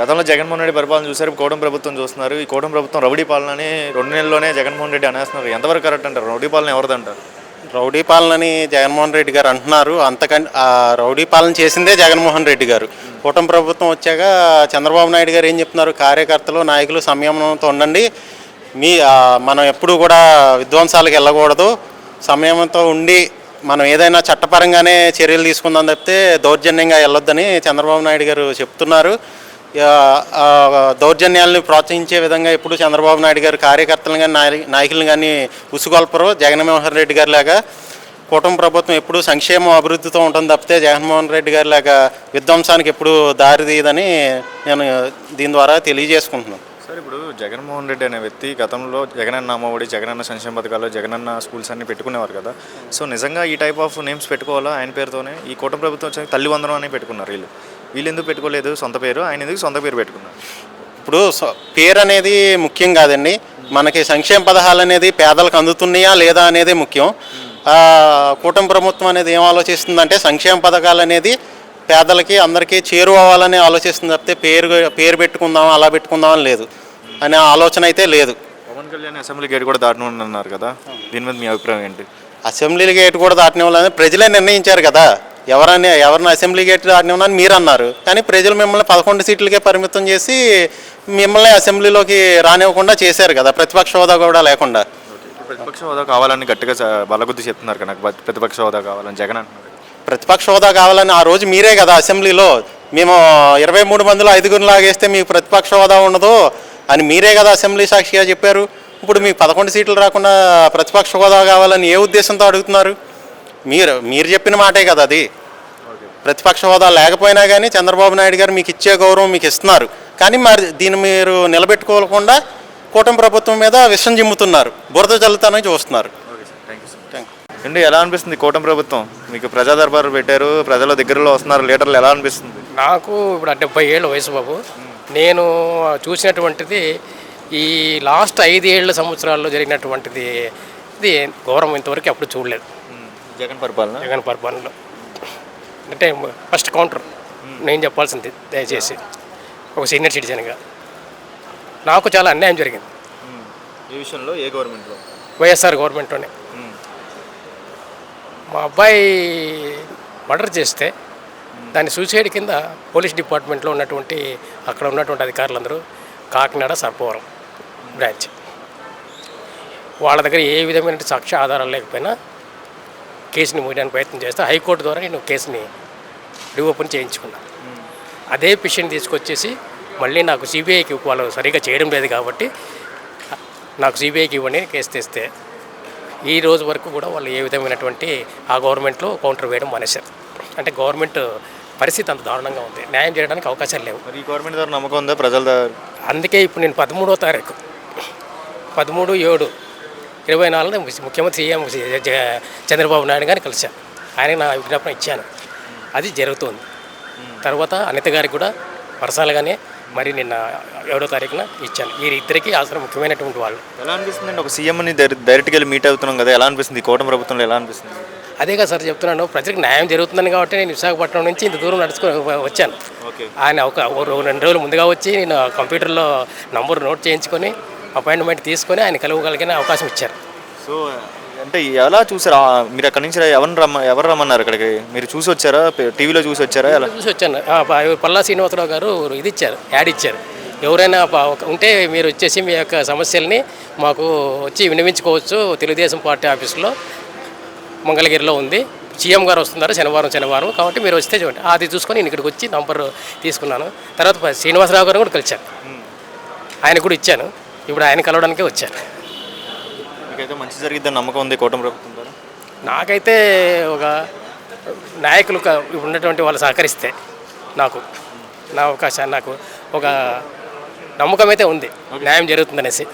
గతంలో జగన్మోహన్ రెడ్డి పరిపాలన చూశారు, కూటమి ప్రభుత్వం చూస్తున్నారు. ఈ కూటమి ప్రభుత్వం రౌడీ పాలనని 2 నెలల్లోనే జగన్మోహన్ రెడ్డి అనేస్తున్నారు. ఎంతవరకు కరెక్ట్ అంటారు? రౌడీ పాలన ఎవరిదంటారు? రౌడీ పాలనని జగన్మోహన్ రెడ్డి గారు అంటున్నారు. అంతకంటే రౌడీ పాలన చేసిందే జగన్మోహన్ రెడ్డి గారు. కూటమి ప్రభుత్వం వచ్చాక చంద్రబాబు నాయుడు గారు ఏం చెప్తున్నారు? కార్యకర్తలు నాయకులు సంయమనంతో ఉండండి, మనం ఎప్పుడు కూడా విధ్వంసాలకు వెళ్ళకూడదు, సంయమనంతో ఉండి మనం ఏదైనా చట్టపరంగానే చర్యలు తీసుకుందాం తప్పితే దౌర్జన్యంగా వెళ్ళొద్దని చంద్రబాబు నాయుడు గారు చెప్తున్నారు. దౌర్జన్యాలను ప్రోత్సహించే విధంగా ఎప్పుడు చంద్రబాబు నాయుడు గారు కార్యకర్తలను కానీ నాయకులను కానీ ఉసుగొల్పరు. జగన్మోహన్ రెడ్డి గారి లాగా కూటమి ప్రభుత్వం ఎప్పుడు సంక్షేమ అభివృద్ధితో ఉంటుంది తప్పితే జగన్మోహన్ రెడ్డి గారి లాగా విధ్వంసానికి ఎప్పుడు దారి తీయదని నేను దీని ద్వారా తెలియజేసుకుంటున్నాను. సార్, ఇప్పుడు జగన్మోహన్ రెడ్డి అనే వ్యక్తి గతంలో జగనన్న అమ్మఒడి, జగనన్న సంక్షేమ పథకాలు, జగనన్న స్కూల్స్ అన్ని పెట్టుకునేవారు కదా. సో నిజంగా ఈ టైప్ ఆఫ్ నేమ్స్ పెట్టుకోవాలా ఆయన పేరుతోనే? ఈ కూటమి ప్రభుత్వం వచ్చాక తల్లి వందనం అని పెట్టుకున్నారు. వీళ్ళు ఎందుకు పెట్టుకోలేదు సొంత పేరు? ఆయన ఎందుకు సొంత పేరు పెట్టుకున్నారు? ఇప్పుడు పేరు అనేది ముఖ్యం కాదండి, మనకి సంక్షేమ పథకాలు అనేది పేదలకు అందుతున్నాయా లేదా అనేది ముఖ్యం. కూటమి ప్రభుత్వం అనేది ఏం ఆలోచిస్తుందంటే సంక్షేమ పథకాలు అనేది పేదలకి అందరికీ చేరువవ్వాలని ఆలోచిస్తుంది తప్పితే పేరు పెట్టుకుందాం అలా పెట్టుకుందామని లేదు అనే ఆలోచన అయితే లేదు. పవన్ కళ్యాణ్ అసెంబ్లీ గేట్ కూడా దాటనున్నారు కదా, దీని మీద మీ అభిప్రాయం ఏంటి? అసెంబ్లీ గేట్ కూడా దాటనివ్వాలని ప్రజలే నిర్ణయించారు కదా. ఎవరిని అసెంబ్లీ గేట్ దాటనివ్వని మీరు అన్నారు, కానీ ప్రజలు మిమ్మల్ని 11 సీట్లకే పరిమితం చేసి మిమ్మల్ని అసెంబ్లీలోకి రానివ్వకుండా చేశారు కదా, ప్రతిపక్ష హోదా కూడా లేకుండా. ప్రతిపక్ష హోదా కావాలని గట్టిగా బలగుద్ది చెప్తున్నారు కదా, ప్రతిపక్ష హోదా కావాలని జగన్ అంటున్నారు. ప్రతిపక్ష హోదా కావాలని ఆ రోజు మీరే కదా అసెంబ్లీలో మేము 23 మందిలో 5గురిని లాగేస్తే మీకు ప్రతిపక్ష హోదా ఉండదు అని మీరే కదా అసెంబ్లీ సాక్షిగా చెప్పారు. ఇప్పుడు మీకు 11 సీట్లు రాకుండా ప్రతిపక్ష హోదా కావాలని ఏ ఉద్దేశంతో అడుగుతున్నారు? మీరు చెప్పిన మాటే కదా అది. ప్రతిపక్ష హోదా లేకపోయినా కానీ చంద్రబాబు నాయుడు గారు మీకు ఇచ్చే గౌరవం మీకు ఇస్తున్నారు, కానీ మరి దీన్ని మీరు నిలబెట్టుకోకుండా కూటమి ప్రభుత్వం మీద విషం జిమ్ముతున్నారు, బురద జల్లుతానని చూస్తున్నారు. అండి, ఎలా అనిపిస్తుంది కూటమి ప్రభుత్వం? మీకు ప్రజా దర్బారు పెట్టారు, ప్రజల దగ్గరలో వస్తున్నారు లీడర్లు, ఎలా అనిపిస్తుంది? నాకు ఇప్పుడు 70 ఏళ్ళ వయసు బాబు. నేను చూసినటువంటిది ఈ లాస్ట్ 5 సంవత్సరాల్లో జరిగినటువంటిది ఇది గౌరవం ఇంతవరకు ఎప్పుడు చూడలేదు. జగన్ పరిపాలనలో అంటే ఫస్ట్ కౌంటర్ నేను చెప్పాల్సింది, దయచేసి ఒక సీనియర్ సిటిజన్గా నాకు చాలా అన్యాయం జరిగింది. ఈ విషయంలో ఏ గవర్నమెంట్లో? వైఎస్ఆర్ గవర్నమెంట్లోనే. మా అబ్బాయి మర్డర్ చేస్తే దాని సూసైడ్ కింద పోలీస్ డిపార్ట్మెంట్లో ఉన్నటువంటి అక్కడ ఉన్నటువంటి అధికారులందరూ కాకినాడ సర్పవరం బ్రాంచ్ వాళ్ళ దగ్గర ఏ విధమైన సాక్ష్య ఆధారాలు లేకపోయినా కేసుని మూయడానికి ప్రయత్నం చేస్తే హైకోర్టు ద్వారా నేను కేసుని రీఓపెన్ చేయించుకున్నాను. అదే పిటిషన్ తీసుకొచ్చేసి మళ్ళీ నాకు సిబిఐకి వాళ్ళు సరిగ్గా చేయడం లేదు కాబట్టి నాకు సిబిఐకి ఇవ్వండి కేసు తెస్తే ఈ రోజు వరకు కూడా వాళ్ళు ఏ విధమైనటువంటి ఆ గవర్నమెంట్లో కౌంటర్ వేయడం మానేశారు. అంటే గవర్నమెంట్ పరిస్థితి అంత దారుణంగా ఉంది, న్యాయం చేయడానికి అవకాశాలు లేవు. ఈ గవర్నమెంట్ ద్వారా నమ్మకం ఉందా ప్రజల? అందుకే ఇప్పుడు నేను 13వ తారీఖు 13/7/24 ముఖ్యమంత్రి సీఎం చంద్రబాబు నాయుడు గారిని కలిశాను. ఆయనకి నా విజ్ఞాపన ఇచ్చాను, అది జరుగుతుంది. తర్వాత అనిత గారికి కూడా పర్సనల్గానే మరి నిన్న 7వ తారీఖున ఇచ్చాను. ఈ ఇద్దరికి అవసరం ముఖ్యమైనటువంటి వాళ్ళు. ఎలా అనిపిస్తుంది అండి? ఒక సీఎంని డైరెక్ట్గా వెళ్ళి మీట్ అవుతున్నాం కదా, ఎలా అనిపిస్తుంది? కూటమి ప్రభుత్వంలో ఎలా అనిపిస్తుంది? అదే కదా సార్ చెప్తున్నాను, ప్రజలకు న్యాయం జరుగుతుందని కాబట్టి నేను విశాఖపట్నం నుంచి ఇంత దూరం నడుచుకొని వచ్చాను. ఆయన ఒక 2 రోజులు ముందుగా వచ్చి నేను కంప్యూటర్లో నంబర్ నోట్ చేయించుకొని అపాయింట్మెంట్ తీసుకొని ఆయన కలవగలిగిన అవకాశం ఇచ్చారు. సో అంటే ఎలా చూసారా మీరు? అక్కడి నుంచి ఎవరు రమ్మన్నారు ఇక్కడికి? మీరు చూసి వచ్చారా? టీవీలో చూసి వచ్చారా? ఎలా చూసి వచ్చాను. పల్లా శ్రీనివాసరావు గారు ఇది ఇచ్చారు, యాడ్ ఇచ్చారు. ఎవరైనా ఉంటే మీరు వచ్చేసి మీ యొక్క సమస్యల్ని మాకు వచ్చి విన్నవించుకోవచ్చు, తెలుగుదేశం పార్టీ ఆఫీసులో మంగళగిరిలో ఉంది, సీఎం గారు వస్తున్నారు శనివారం కాబట్టి మీరు వస్తే చూడండి. అది చూసుకొని నేను ఇక్కడికి వచ్చి నంబర్ తీసుకున్నాను. తర్వాత శ్రీనివాసరావు గారు కూడా కలిశాను, ఆయన కూడా ఇచ్చాను. ఇప్పుడు ఆయన కలవడానికే వచ్చాను. మీకైతే మంచి జరిగిద్దని నమ్మకం ఉంది కూటమి ప్రభుత్వం ద్వారా? నాకైతే ఒక నాయకులు ఉన్నటువంటి వాళ్ళు సహకరిస్తే నాకు నా అవకాశాన్ని నాకు ఒక నమ్మకం అయితే ఉంది, న్యాయం జరుగుతుందనేసి.